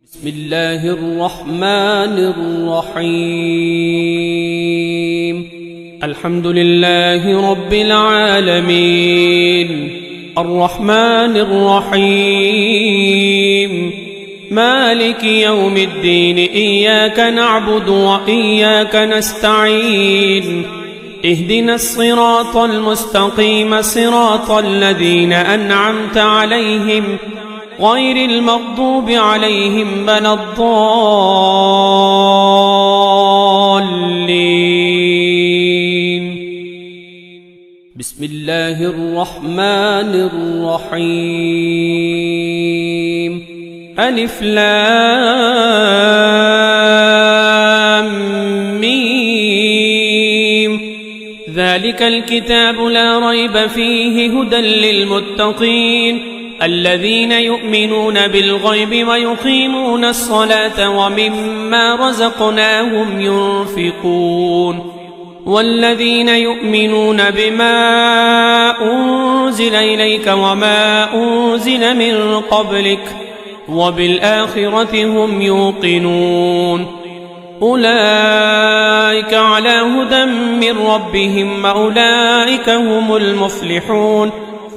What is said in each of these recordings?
بسم الله الرحمن الرحيم. الحمد لله رب العالمين، الرحمن الرحيم، مالك يوم الدين، إياك نعبد وإياك نستعين، اهدنا الصراط المستقيم، صراط الذين أنعمت عليهم غير المغضوب عليهم ولا الضالين. بسم الله الرحمن الرحيم. ألف لام ميم. ذلك الكتاب لا ريب فيه هدى للمتقين الذين يؤمنون بالغيب ويقيمون الصلاة ومما رزقناهم ينفقون والذين يؤمنون بما أنزل إليك وما أنزل من قبلك وبالآخرة هم يوقنون أولئك على هدى من ربهم وأولئك هم المفلحون.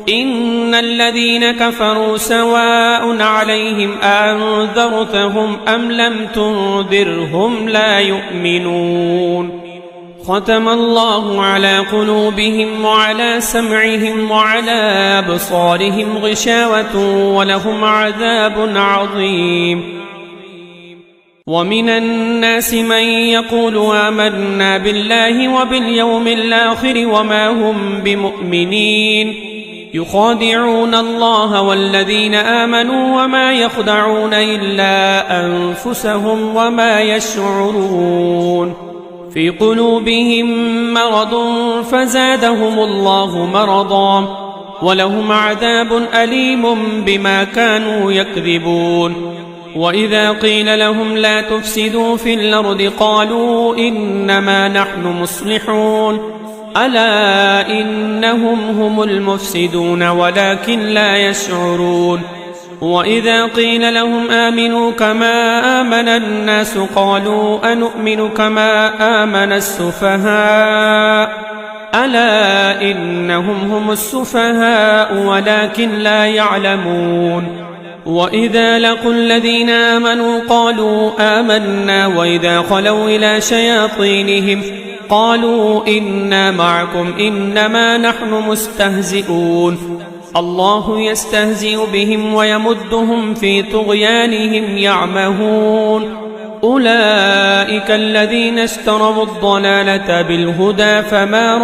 إن الذين كفروا سواء عليهم أنذرتهم أم لم تنذرهم لا يؤمنون. ختم الله على قلوبهم وعلى سمعهم وعلى أبصارهم غشاوة ولهم عذاب عظيم. ومن الناس من يقول آمنا بالله وباليوم الآخر وما هم بمؤمنين يخادعون الله والذين آمنوا وما يخدعون إلا أنفسهم وما يشعرون. في قلوبهم مرض فزادهم الله مرضا ولهم عذاب أليم بما كانوا يكذبون. وإذا قيل لهم لا تفسدوا في الأرض قالوا إنما نحن مصلحون ألا إنهم هم المفسدون ولكن لا يشعرون. وإذا قيل لهم آمنوا كما آمن الناس قالوا أنؤمن كما آمن السفهاء ألا إنهم هم السفهاء ولكن لا يعلمون. وإذا لقوا الذين آمنوا قالوا آمنا وإذا خلوا إلى شياطينهم قالوا إنا معكم إنما نحن مستهزئون. الله يستهزئ بهم ويمدهم في طغيانهم يعمهون. أولئك الذين اشتروا الضلالة بالهدى فما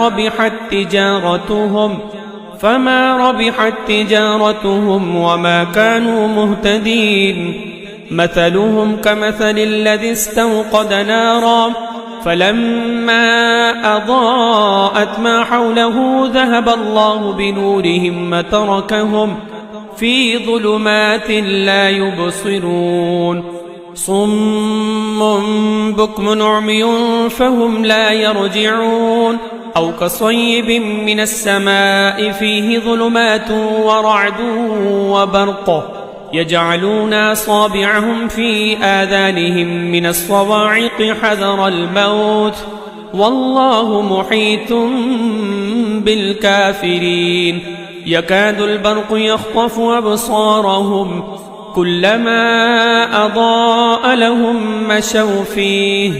ربحت تجارتهم وما كانوا مهتدين. مثلهم كمثل الذي استوقد نارا فلما أضاءت ما حوله ذهب الله بنورهم وتركهم في ظلمات لا يبصرون. صم بكم عمي فهم لا يرجعون. أو كصيب من السماء فيه ظلمات ورعد وبرق يجعلون أصابعهم في آذانهم من الصواعق حذر الموت والله محيط بالكافرين. يكاد البرق يخطف أبصارهم كلما أضاء لهم مشوا فيه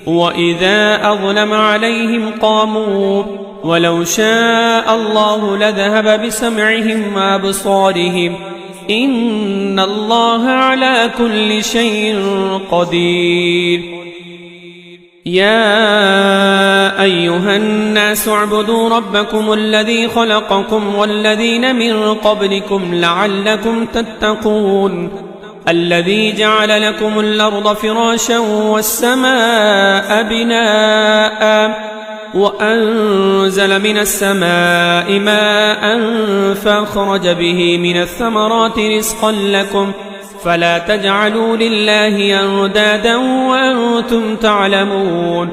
وإذا أظلم عليهم قاموا ولو شاء الله لذهب بسمعهم وأبصارهم إن الله على كل شيء قدير. يا أيها الناس اعبدوا ربكم الذي خلقكم والذين من قبلكم لعلكم تتقون. الذي جعل لكم الأرض فراشا والسماء بناء وأنزل من السماء ماء فأخرج به من الثمرات رزقا لكم فلا تجعلوا لله أندادا وأنتم تعلمون.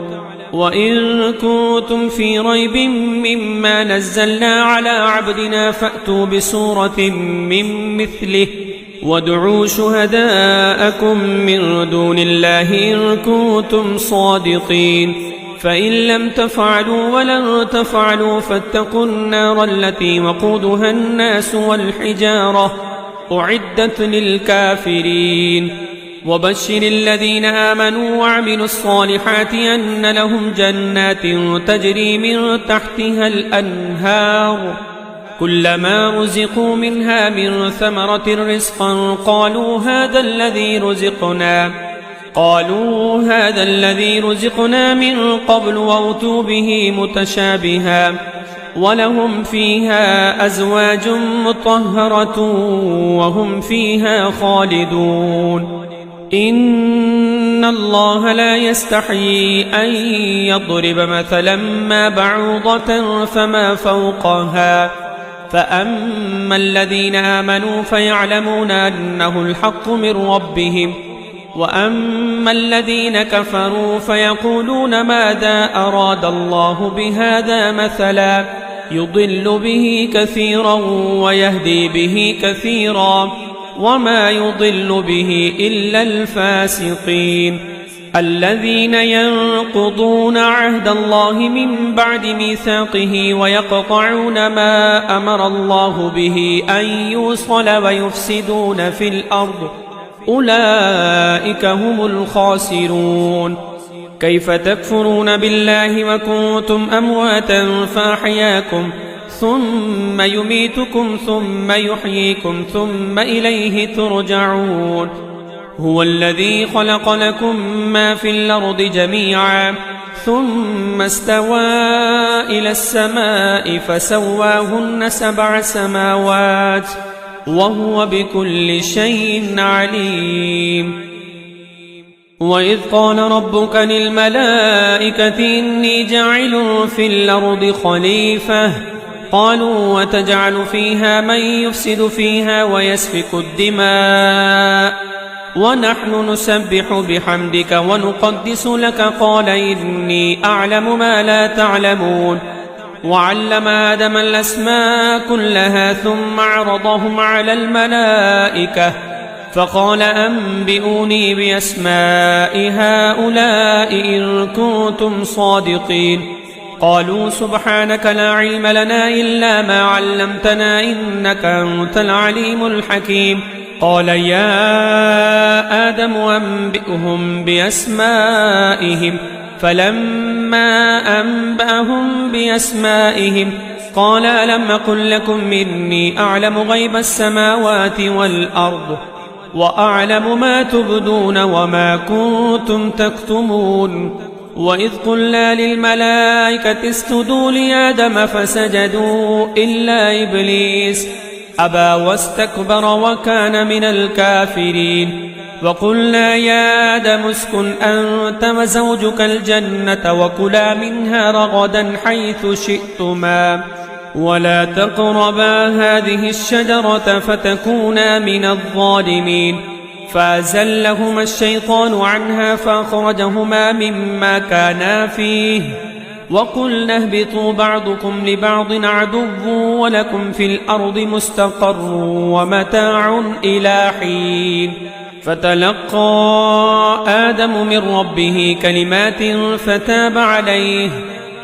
وإن كنتم في ريب مما نزلنا على عبدنا فأتوا بسورة من مثله وادعوا شهداءكم من دون الله إن كنتم صادقين فإن لم تفعلوا ولن تفعلوا فاتقوا النار التي وقودها الناس والحجارة أعدت للكافرين وبشر الذين آمنوا وعملوا الصالحات أن لهم جنات تجري من تحتها الأنهار كلما رزقوا منها من ثمرة رزقا قالوا هذا الذي رزقنا من قبل وأتوا به متشابها ولهم فيها أزواج مطهرة وهم فيها خالدون إن الله لا يستحيي أن يضرب مثلا ما بعوضة فما فوقها فأما الذين آمنوا فيعلمون أنه الحق من ربهم وأما الذين كفروا فيقولون ماذا أراد الله بهذا مثلا يضل به كثيرا ويهدي به كثيرا وما يضل به إلا الفاسقين الذين ينقضون عهد الله من بعد ميثاقه ويقطعون ما أمر الله به أن يوصل ويفسدون في الأرض أولئك هم الخاسرون كيف تكفرون بالله وكنتم أمواتا فأحياكم ثم يميتكم ثم يحييكم ثم إليه ترجعون هو الذي خلق لكم ما في الأرض جميعا ثم استوى إلى السماء فسواهن 7 سماوات وهو بكل شيء عليم وإذ قال ربك للملائكة إني جاعل في الأرض خليفة قالوا وتجعل فيها من يفسد فيها ويسفك الدماء ونحن نسبح بحمدك ونقدس لك قال إني أعلم ما لا تعلمون وعلم آدم الأسماء كلها ثم عرضهم على الملائكة فقال أنبئوني بأسماء هؤلاء إن كنتم صادقين قالوا سبحانك لا علم لنا إلا ما علمتنا إنك أنت العليم الحكيم قال يا آدم أنبئهم بأسمائهم فلما أنبأهم بأسمائهم قال ألم أقل لكم إني أعلم غيب السماوات والأرض وأعلم ما تبدون وما كنتم تكتمون وإذ قلنا للملائكة اسجدوا لآدم فسجدوا إلا إبليس أبى واستكبر وكان من الكافرين وقلنا يا آدم اسكن أنت وزوجك الجنة وكلا منها رغدا حيث شئتما ولا تقربا هذه الشجرة فتكونا من الظالمين فأزلهما الشيطان عنها فأخرجهما مما كانا فيه وقلنا اهبطوا بعضكم لبعض عدو ولكم في الأرض مستقر ومتاع إلى حين فتلقى آدم من ربه كلمات فتاب عليه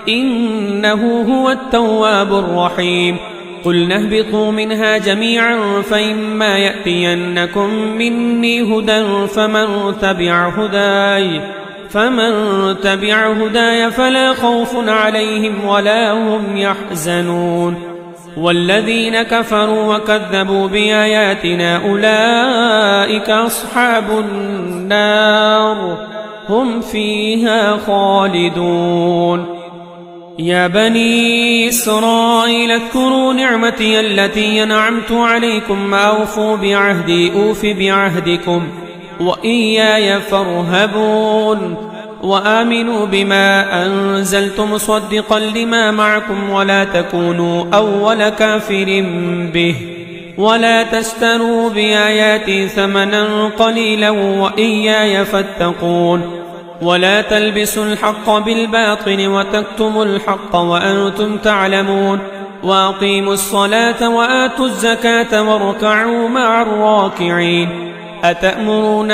إنه هو التواب الرحيم قلنا اهبطوا منها جميعا فإما يأتينكم مني هدى فمن تبع هداي فلا خوف عليهم ولا هم يحزنون والذين كفروا وكذبوا بآياتنا أولئك أصحاب النار هم فيها خالدون يا بني إسرائيل اذكروا نعمتي التي أنعمت عليكم أوفوا بعهدي أوف بعهدكم وإياي فارهبون وآمنوا بما أنزلت مصدقا لما معكم ولا تكونوا أول كافر به ولا تشتروا بآياتي ثمنا قليلا وإياي فاتقون ولا تلبسوا الحق بالباطل وتكتموا الحق وأنتم تعلمون وأقيموا الصلاة وآتوا الزكاة واركعوا مع الراكعين أتأمرون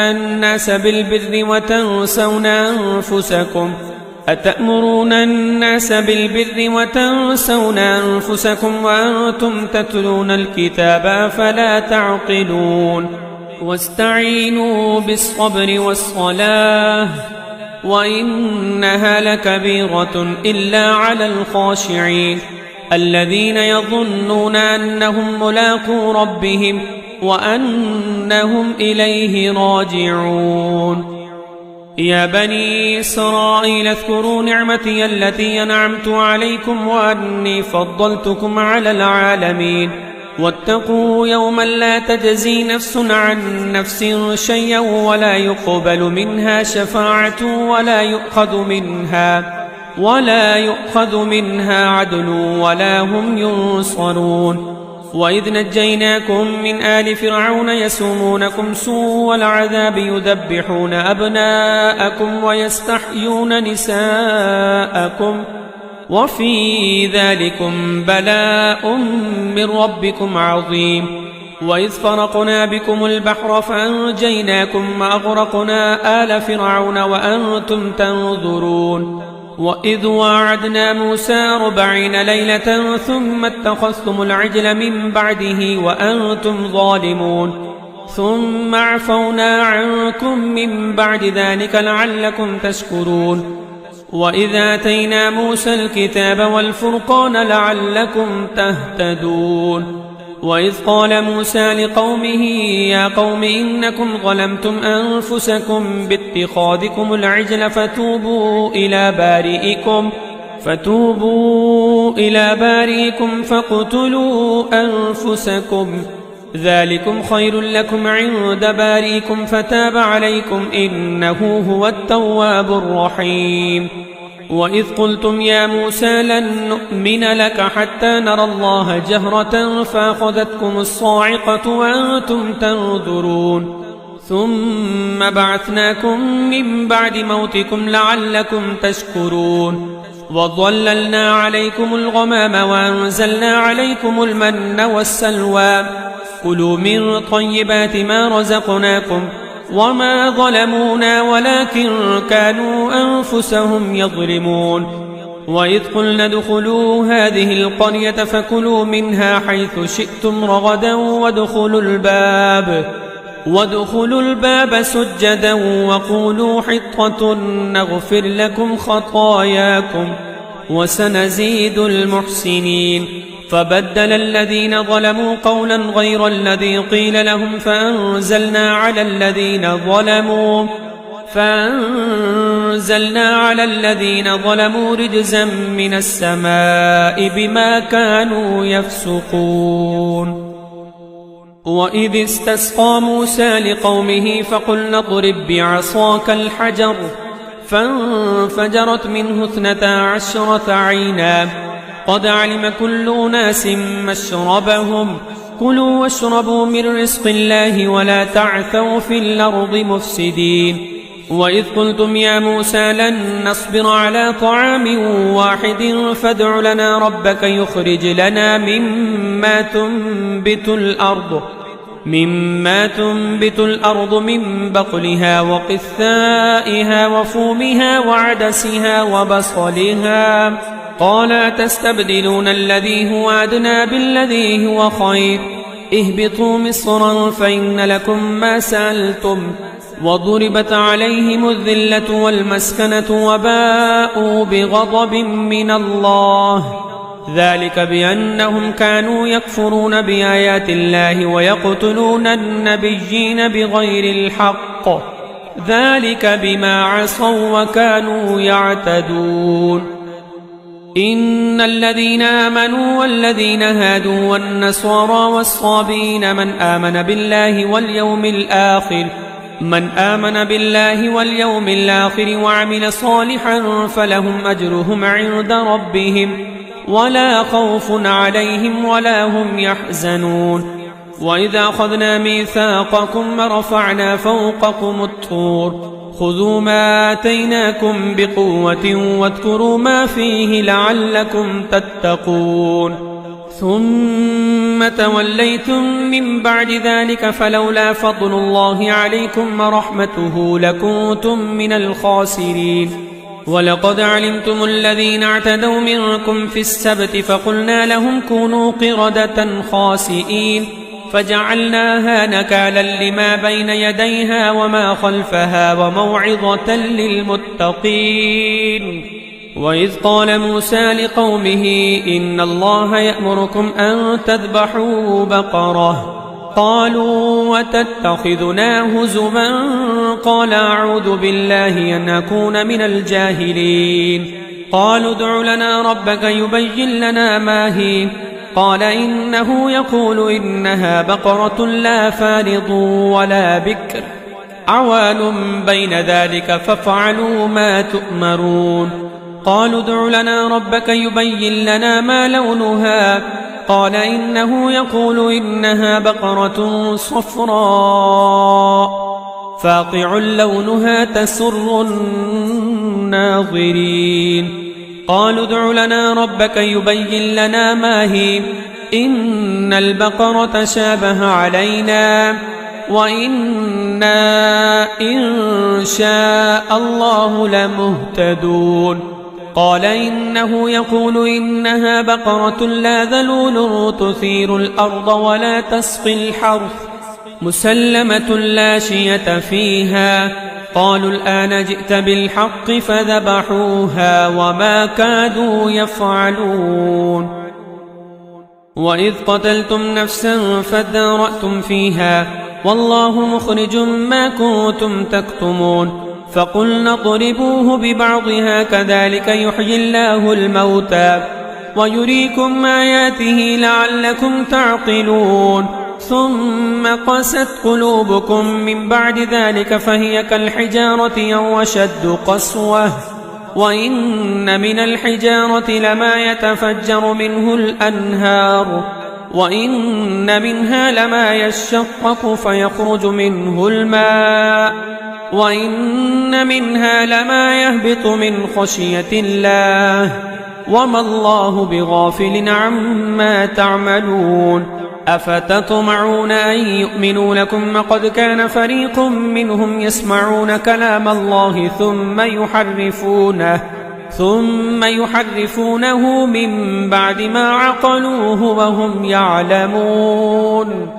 الناس بالبر وتنسون أنفسكم وأنتم تتلون الكتاب أفلا تعقلون واستعينوا بالصبر والصلاة وإنها لكبيرة إلا على الخاشعين الذين يظنون أنهم ملاقو ربهم وأنهم إليه راجعون يا بني إسرائيل اذكروا نعمتي التي أنعمت عليكم وأني فضلتكم على العالمين واتقوا يوما لا تجزي نفس عن نفس شيئا ولا يقبل منها شفاعة ولا يؤخذ منها عدل ولا هم ينصرون وإذ نجيناكم من آل فرعون يسومونكم سوء العذاب يذبحون أبناءكم ويستحيون نساءكم وفي ذلكم بلاء من ربكم عظيم وإذ فرقنا بكم البحر فأنجيناكم وأغرقنا آل فرعون وأنتم تنظرون وإذ واعدنا موسى 40 ليلة ثم اتخذتم العجل من بعده وأنتم ظالمون ثم عفونا عنكم من بعد ذلك لعلكم تشكرون وإذ آتينا موسى الكتاب والفرقان لعلكم تهتدون وإذ قال موسى لقومه يا قوم إنكم ظلمتم أنفسكم باتخاذكم العجل فتوبوا إلى بارئكم فاقتلوا أنفسكم ذلكم خير لكم عند بارئكم فتاب عليكم إنه هو التواب الرحيم وإذ قلتم يا موسى لن نؤمن لك حتى نرى الله جهرة فأخذتكم الصاعقة وأنتم تنظرون ثم بعثناكم من بعد موتكم لعلكم تشكرون وظللنا عليكم الغمام وأنزلنا عليكم المن والسلوى كلوا من طيبات ما رزقناكم وما ظلمونا ولكن كانوا أنفسهم يظلمون وإذ قلنا ادخلوا هذه القرية فكلوا منها حيث شئتم رغدا وادخلوا الباب سجدا وقولوا حطة نغفر لكم خطاياكم وسنزيد المحسنين فبدل الذين ظلموا قولا غير الذي قيل لهم فأنزلنا على الذين ظلموا رجزا من السماء بما كانوا يفسقون وإذ استسقى موسى لقومه فقلنا اضرب بعصاك الحجر فانفجرت منه 12 عينا قد علم كل أناس مشربهم كلوا واشربوا من رزق الله ولا تعثوا في الأرض مفسدين وإذ قلتم يا موسى لن نصبر على طعام واحد فادع لنا ربك يخرج لنا مما تنبت الأرض من بقلها وقثائها وفومها وعدسها وبصلها قال أتستبدلون الذي هو أدنى بالذي هو خير اهبطوا مصرا فإن لكم ما سألتم وضربت عليهم الذلة والمسكنة وباءوا بغضب من الله ذلك بأنهم كانوا يكفرون بآيات الله ويقتلون النبيين بغير الحق ذلك بما عصوا وكانوا يعتدون إن الذين آمنوا والذين هادوا والنصارى والصابين من آمن بالله واليوم الآخر وعمل صالحا فلهم أجرهم عند ربهم ولا خوف عليهم ولا هم يحزنون وإذا أخذنا ميثاقكم ورفعنا فوقكم الطور خذوا ما آتيناكم بقوة واذكروا ما فيه لعلكم تتقون ثم توليتم من بعد ذلك فلولا فضل الله عليكم ورحمته لكنتم من الخاسرين. ولقد علمتم الذين اعتدوا منكم في السبت فقلنا لهم كونوا قردة خاسئين فجعلناها نكالا لما بين يديها وما خلفها وموعظة للمتقين. وإذ قال موسى لقومه إن الله يأمركم أن تذبحوا بقرة قالوا وتتخذنا هزوا قال أعوذ بالله أن أكون من الجاهلين. قالوا ادع لنا ربك يبين لنا ما هي قال إنه يقول إنها بقرة لا فارض ولا بكر عوان بين ذلك فافعلوا ما تؤمرون. قالوا ادع لنا ربك يبين لنا ما لونها قال إنه يقول إنها بقرة صفراء فاقع لونها تسر الناظرين. قالوا ادع لنا ربك يبين لنا ما هي إن البقرة شابه علينا وإنا إن شاء الله لمهتدون. قال إنه يقول إنها بقرة لا ذلول تثير الأرض ولا تسقي الحرث مسلمة لا شية فيها. قالوا الآن جئت بالحق فذبحوها وما كادوا يفعلون. وإذ قتلتم نفسا فادارأتم فيها والله مخرج ما كنتم تكتمون. فقلنا اضربوه ببعضها كذلك يحيي الله الموتى ويريكم آياته لعلكم تعقلون. ثم قست قلوبكم من بعد ذلك فهي كالحجارة أو أشد قسوة وإن من الحجارة لما يتفجر منه الأنهار وإن منها لما يشقق فيخرج منه الماء وإن منها لما يهبط من خشية الله وما الله بغافل عما تعملون. أفتطمعون أن يؤمنوا لكم وقد كان فريق منهم يسمعون كلام الله ثم يحرفونه من بعد ما عقلوه وهم يعلمون.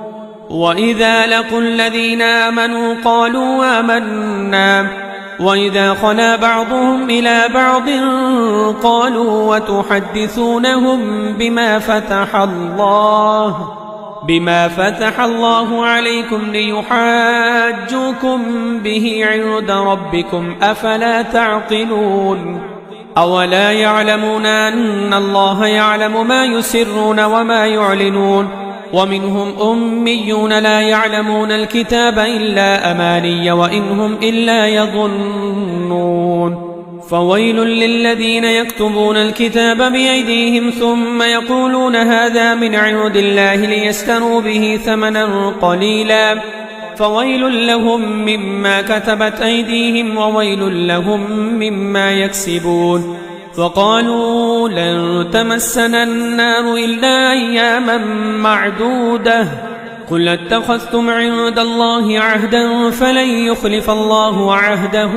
وإذا لقوا الذين آمنوا قالوا آمنا وإذا خلا بعضهم إلى بعض قالوا وتحدثونهم بما فتح الله عليكم ليحاجوكم به عند ربكم أفلا تعقلون. أولا يعلمون أن الله يعلم ما يسرون وما يعلنون. ومنهم أميون لا يعلمون الكتاب إلا أماني وإنهم إلا يظنون. فويل للذين يكتبون الكتاب بأيديهم ثم يقولون هذا من عند الله ليشتروا به ثمنا قليلا فويل لهم مما كتبت أيديهم وويل لهم مما يكسبون. وقالوا لن تمسنا النار إلا أياما معدودة قل اتخذتم عند الله عهدا فلن يخلف الله عهده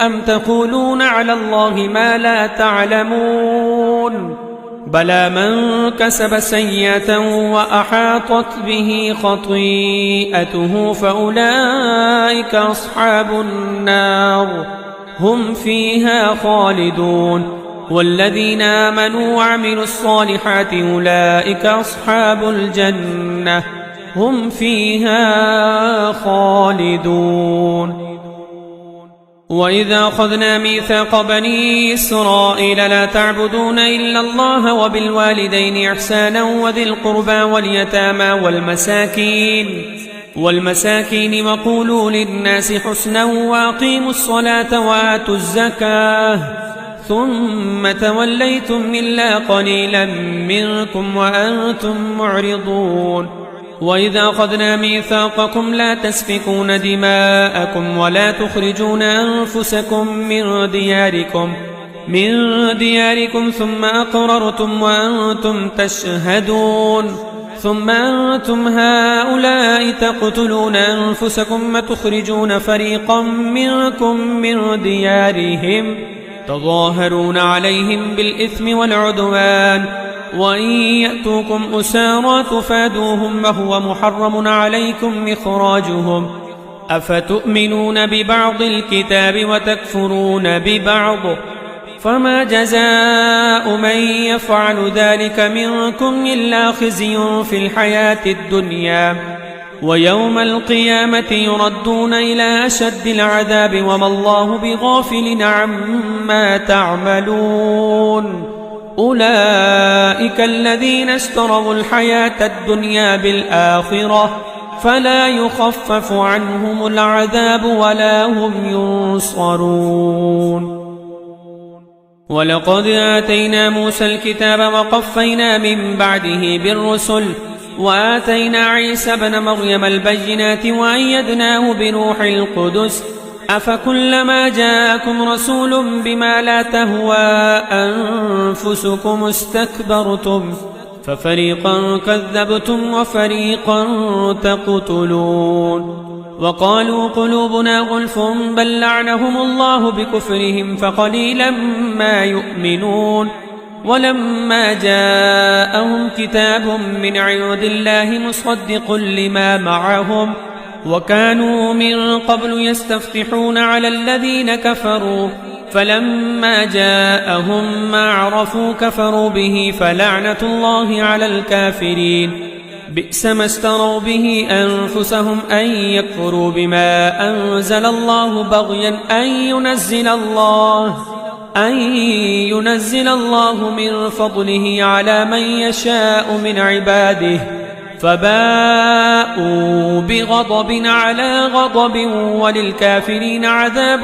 أم تقولون على الله ما لا تعلمون. بلى من كسب سيئة وأحاطت به خطيئته فأولئك أصحاب النار هم فيها خالدون. والذين آمنوا وعملوا الصالحات أولئك أصحاب الجنة هم فيها خالدون. وإذا أخذنا ميثاق بني إسرائيل لا تعبدون إلا الله وبالوالدين إحسانا وذي القربى واليتامى والمساكين وقولوا للناس حسنا وأقيموا الصلاة وآتوا الزكاة ثم توليتم إلا قليلا منكم وأنتم معرضون. وإذا أخذنا ميثاقكم لا تسفكون دماءكم ولا تخرجون أنفسكم من دياركم من دياركم ثم أقررتم وأنتم تشهدون ثم أنتم هؤلاء تقتلون أنفسكم تخرجون فريقا منكم من ديارهم تظاهرون عليهم بالإثم والعدوان وإن يأتوكم أسارى تفادوهم وهو محرم عليكم إخراجهم أفتؤمنون ببعض الكتاب وتكفرون ببعض فما جزاء من يفعل ذلك منكم إلا خزي في الحياة الدنيا ويوم القيامة يردون إلى أشد العذاب وما الله بغافل عما تعملون أولئك الذين اشتروا الحياة الدنيا بالآخرة فلا يخفف عنهم العذاب ولا هم ينصرون ولقد آتينا موسى الكتاب وقفينا من بعده بالرسل وآتينا عيسى ابن مريم البينات وأيدناه بروح القدس أفكلما جاءكم رسول بما لا تهوى أنفسكم استكبرتم ففريقا كذبتم وفريقا تقتلون وقالوا قلوبنا غلف بل لعنهم الله بكفرهم فقليلا ما يؤمنون ولما جاءهم كتاب من عند الله مصدق لما معهم وكانوا من قبل يستفتحون على الذين كفروا فلما جاءهم ما عرفوا كفروا به فلعنة الله على الكافرين بئس ما اشتروا به أنفسهم أن يكفروا بما أنزل الله بغيا أن ينزل الله من فضله على من يشاء من عباده فباءوا بغضب على غضب وللكافرين عذاب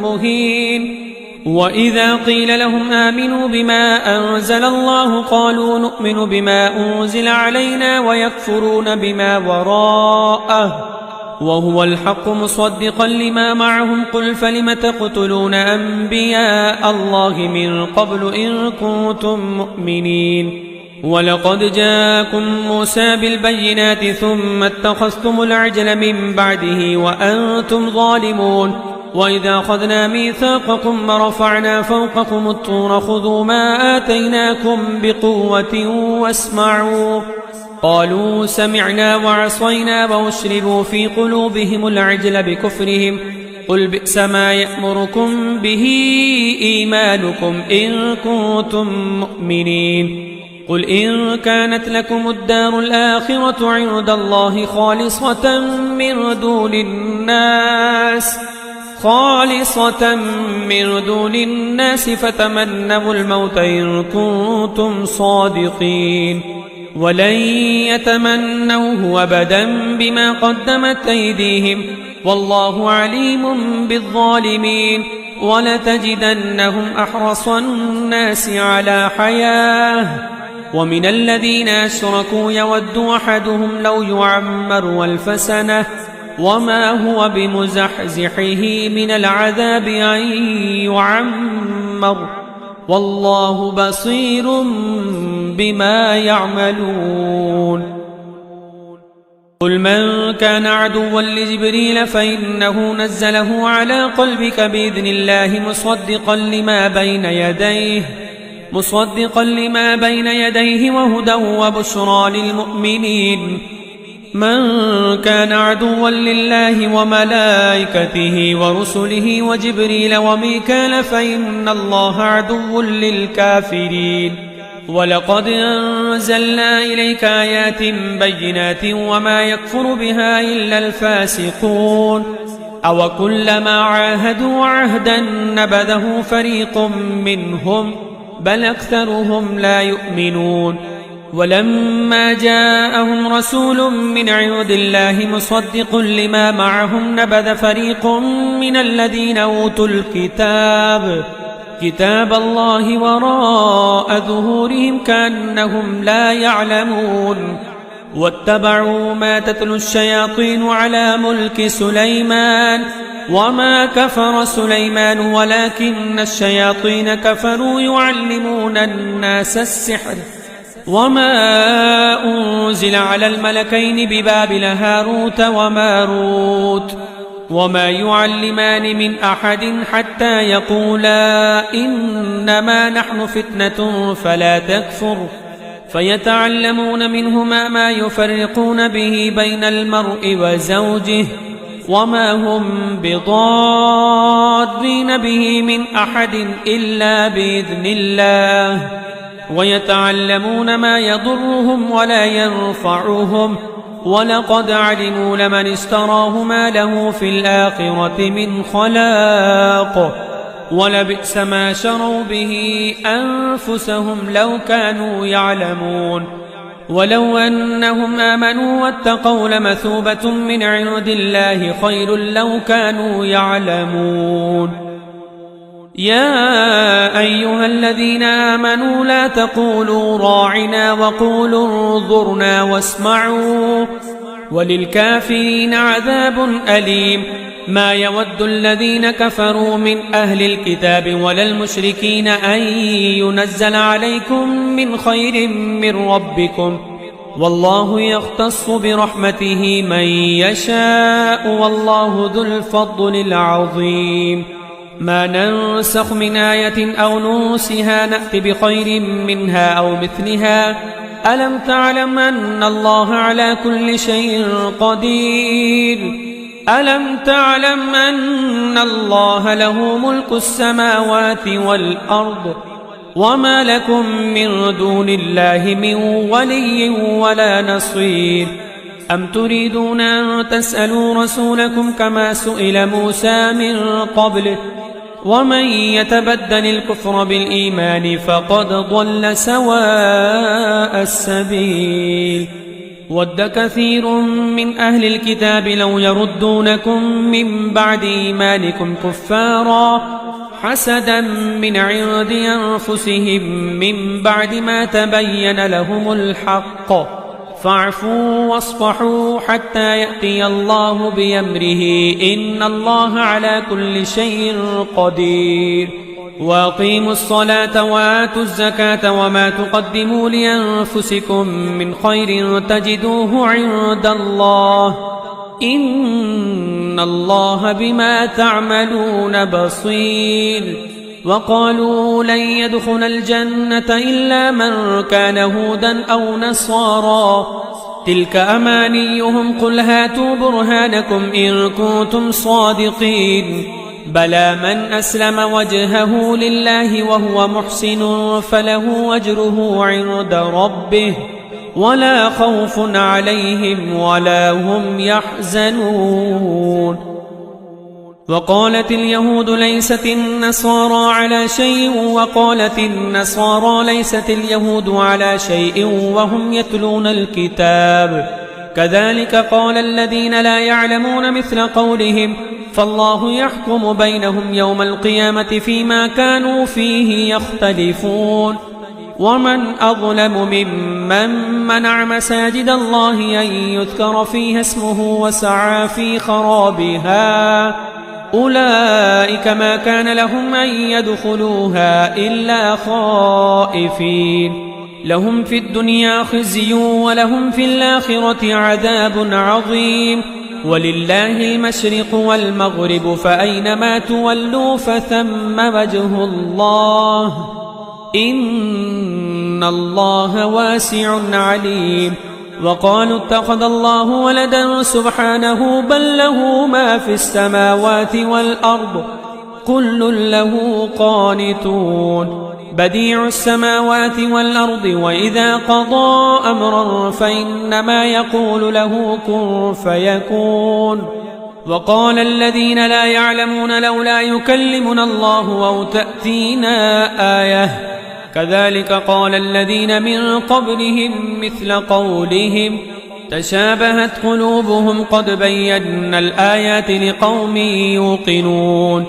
مهين وإذا قيل لهم آمنوا بما أنزل الله قالوا نؤمن بما أنزل علينا ويكفرون بما وراءه وهو الحق مصدقا لما معهم قل فلم تقتلون أنبياء الله من قبل إن كنتم مؤمنين ولقد جاءكم موسى بالبينات ثم اتخذتم العجل من بعده وأنتم ظالمون وإذا أخذنا ميثاقكم ورفعنا فوقكم الطور خذوا ما آتيناكم بقوة واسمعوا قالوا سمعنا وعصينا وأشربوا في قلوبهم العجل بكفرهم قل بئس ما يأمركم به إيمانكم إن كنتم مؤمنين قل إن كانت لكم الدار الآخرة عند الله خالصة من دون الناس فتمنوا الموت إن كنتم صادقين ولن يتمنوه أبدا بما قدمت أيديهم والله عليم بالظالمين ولتجدنهم أحرص الناس على حياة ومن الذين أشركوا يود أحدهم لو يعمر 1000 سنة وما هو بمزحزحه من العذاب أن يعمر والله بصير بما يعملون قل من كان عدوا لجبريل فإنه نزله على قلبك بإذن الله مصدقا لما بين يديه وهدى وبشرى للمؤمنين من كان عدوا لله وملائكته ورسله وجبريل وميكال فإن الله عدو للكافرين ولقد أنزلنا إليك آيات بينات وما يكفر بها إلا الفاسقون أوكلما عاهدوا عهدا نبذه فريق منهم بل أكثرهم لا يؤمنون ولما جاءهم رسول من عند الله مصدق لما معهم نبذ فريق من الذين أوتوا كتاب الله وراء ظهورهم كأنهم لا يعلمون واتبعوا ما تتلو الشياطين على ملك سليمان وما كفر سليمان ولكن الشياطين كفروا يعلمون الناس السحر وما أنزل على الملكين ببابل هاروت وماروت وما يعلمان من أحد حتى يقولا إنما نحن فتنة فلا تكفر فيتعلمون منهما ما يفرقون به بين المرء وزوجه وما هم بضارين به من أحد إلا بإذن الله ويتعلمون ما يضرهم ولا ينفعهم ولقد علموا لمن اشتراه ما له في الآخرة من خلاق ولبئس ما شروا به أنفسهم لو كانوا يعلمون ولو أنهم آمنوا واتقوا لمثوبة من عند الله خير لو كانوا يعلمون يا أيها الذين آمنوا لا تقولوا راعنا وقولوا انظرنا واسمعوا وللكافرين عذاب أليم ما يود الذين كفروا من أهل الكتاب ولا المشركين أن ينزل عليكم من خير من ربكم والله يختص برحمته من يشاء والله ذو الفضل العظيم ما ننسخ من آية أو ننسها نأت بخير منها أو مثلها ألم تعلم أن الله على كل شيء قدير ألم تعلم أن الله له ملك السماوات والأرض وما لكم من دون الله من ولي ولا نصير أم تريدون أن تسألوا رسولكم كما سئل موسى من قبل ومن يتبدل الكفر بالإيمان فقد ضل سواء السبيل ود كثير من أهل الكتاب لو يردونكم من بعد إيمانكم كفارا حسدا من عند أنفسهم من بعد ما تبين لهم الحق فاعفوا واصفحوا حتى يأتي الله بأمره إن الله على كل شيء قدير وأقيموا الصلاة وآتوا الزكاة وما تقدموا لأنفسكم من خير تجدوه عند الله إن الله بما تعملون بصير وقالوا لن يدخل الجنة إلا من كان هودا أو نصارا تلك أمانيهم قل هاتوا برهانكم إن كنتم صادقين بلى من أسلم وجهه لله وهو محسن فله أجره عند ربه ولا خوف عليهم ولا هم يحزنون وقالت اليهود ليست النصارى على شيء وقالت النصارى ليست اليهود على شيء وهم يتلون الكتاب كذلك قال الذين لا يعلمون مثل قولهم فالله يحكم بينهم يوم القيامة فيما كانوا فيه يختلفون ومن أظلم ممن منع مساجد الله أن يذكر فيها اسمه وسعى في خرابها أولئك ما كان لهم أن يدخلوها إلا خائفين لهم في الدنيا خزي ولهم في الآخرة عذاب عظيم ولله المشرق والمغرب فأينما تولوا فثم وجه الله إن الله واسع عليم وقالوا اتخذ الله ولدا سبحانه بل له ما في السماوات والأرض كل له قانتون بديع السماوات والأرض وإذا قضى أمرا فإنما يقول له كن فيكون وقال الذين لا يعلمون لولا يكلمنا الله أو تأتينا آية كذلك قال الذين من قبلهم مثل قولهم تشابهت قلوبهم قد بينا الآيات لقوم يوقنون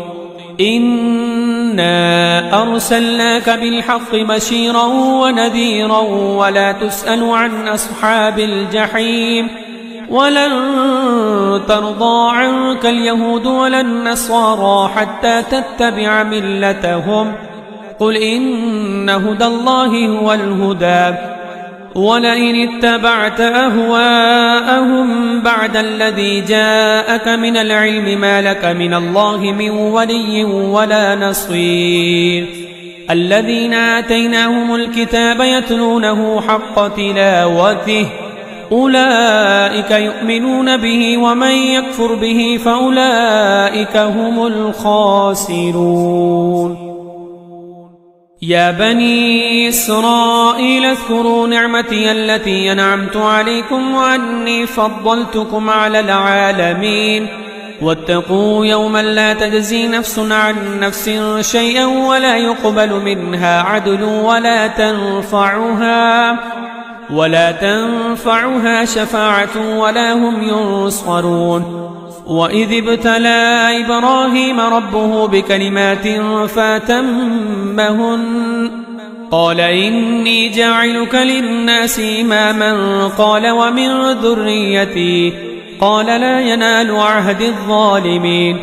إنا أرسلناك بالحق بشيرا ونذيرا ولا تسأل عن أصحاب الجحيم ولن ترضى عنك اليهود ولا النصارى حتى تتبع ملتهم قل إن هدى الله هو الهدى ولئن اتبعت أهواءهم بعد الذي جاءك من العلم ما لك من الله من ولي ولا نصير الذين آتيناهم الكتاب يتلونه حق تلاوته أولئك يؤمنون به ومن يكفر به فأولئك هم الخاسرون يا بني إسرائيل اذكروا نعمتي التي أنعمت عليكم وأني فضلتكم على العالمين واتقوا يوما لا تجزي نفس عن نفس شيئا ولا يقبل منها عدل ولا تنفعها شفاعة ولا هم ينصرون وإذ ابتلى إبراهيم ربه بكلمات فأتمهن قال إني جاعلك للناس إماما قال ومن ذريتي قال لا ينال عهد الظالمين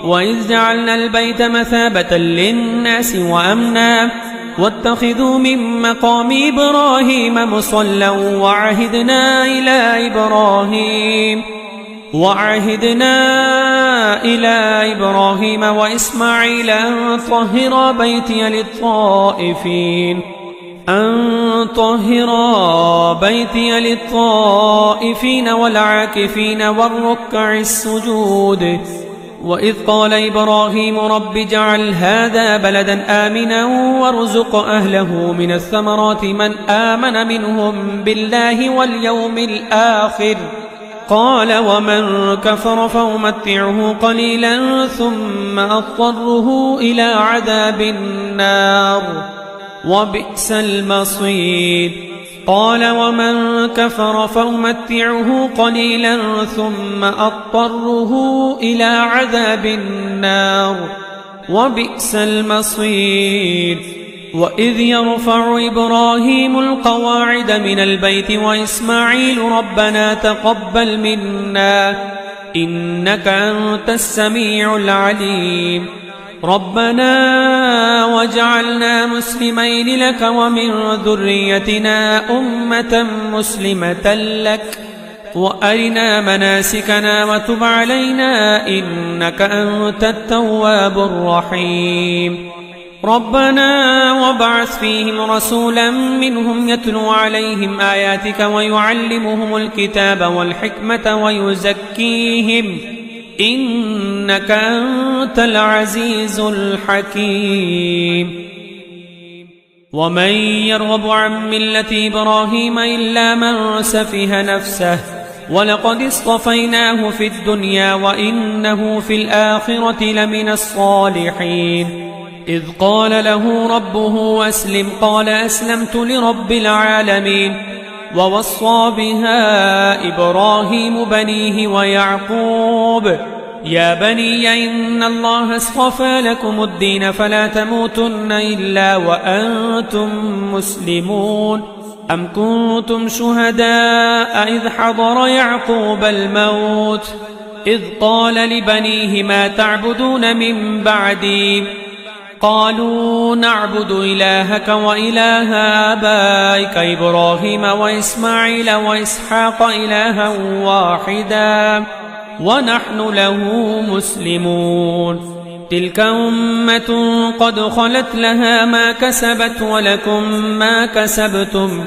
وإذ جعلنا البيت مثابة للناس وأمنا واتخذوا من مقام إبراهيم مصلى وعهدنا إلى إبراهيم وإسماعيل أن طهرا بيتي للطائفين والعاكفين والركع السجود وإذ قال إبراهيم رب اجعل هذا بلدا آمنا وارزق أهله من الثمرات من آمن منهم بالله واليوم الآخر قال ومن كفر فأمتعه قليلا ثم أضطره إلى عذاب النار وبئس المصير قال ومن كفر فأمتعه قليلا ثم أضطره إلى عذاب النار وبئس المصير وإذ يرفع إبراهيم القواعد من البيت وإسماعيل ربنا تقبل منا إنك أنت السميع العليم ربنا واجعلنا مسلمين لك ومن ذريتنا أمة مسلمة لك وأرنا مناسكنا وتب علينا إنك أنت التواب الرحيم ربنا وابعث فيهم رسولا منهم يتلو عليهم آياتك ويعلمهم الكتاب والحكمة ويزكيهم إنك أنت العزيز الحكيم ومن يرغب عن ملة إبراهيم إلا من سفه نفسه ولقد اصطفيناه في الدنيا وإنه في الآخرة لمن الصالحين إذ قال له ربه أسلم قال أسلمت لرب العالمين ووصى بها إبراهيم بنيه ويعقوب يا بني إن الله اصطفى لكم الدين فلا تموتن إلا وأنتم مسلمون أم كنتم شهداء إذ حضر يعقوب الموت إذ قال لبنيه ما تعبدون من بعدي قالوا نعبد إلهك وإله آبائك إبراهيم وإسماعيل وإسحاق إلها واحدا ونحن له مسلمون تلك أمة قد خلت لها ما كسبت ولكم ما كسبتم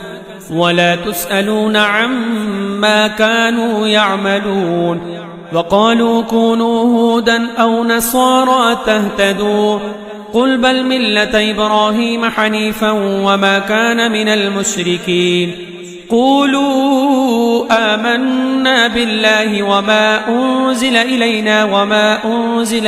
ولا تسألون عما كانوا يعملون وقالوا كونوا هودا أو نصارى تهتدوا قل بل ملة إبراهيم حنيفا وما كان من المشركين قولوا آمنا بالله وما أنزل إلينا وما أنزل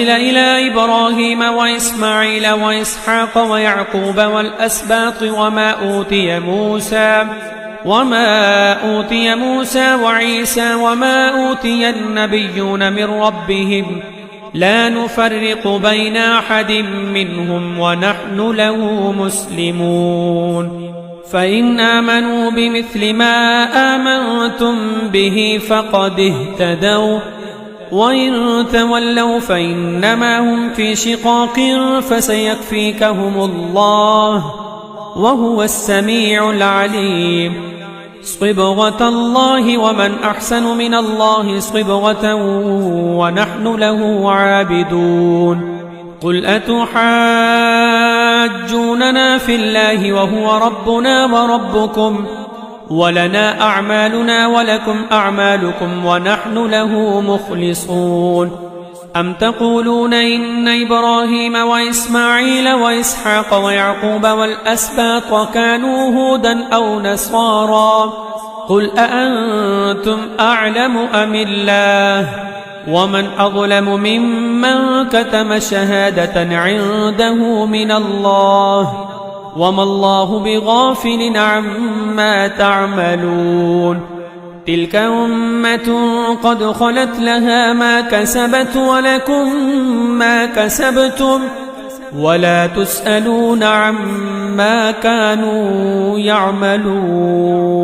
إلى إبراهيم وإسماعيل وإسحاق ويعقوب والأسباط وما أوتي موسى وعيسى وما أوتي النبيون من ربهم لا نفرق بين أحد منهم ونحن له مسلمون فإن آمنوا بمثل ما آمنتم به فقد اهتدوا وإن تولوا فإنما هم في شقاق فسيكفيكهم الله وهو السميع العليم صبغة الله ومن أحسن من الله صبغة ونحن له عابدون قل أتحاجوننا في الله وهو ربنا وربكم ولنا أعمالنا ولكم أعمالكم ونحن له مخلصون أم تقولون إن إبراهيم وإسماعيل وإسحاق ويعقوب والأسباط كانوا هودا أو نصارى قل أأنتم أعلم أم الله ومن أظلم ممن كتم شهادة عنده من الله وما الله بغافل عما تعملون تلك أمة قد خلت لها ما كسبت ولكم ما كسبتم ولا تسألون عما كانوا يعملون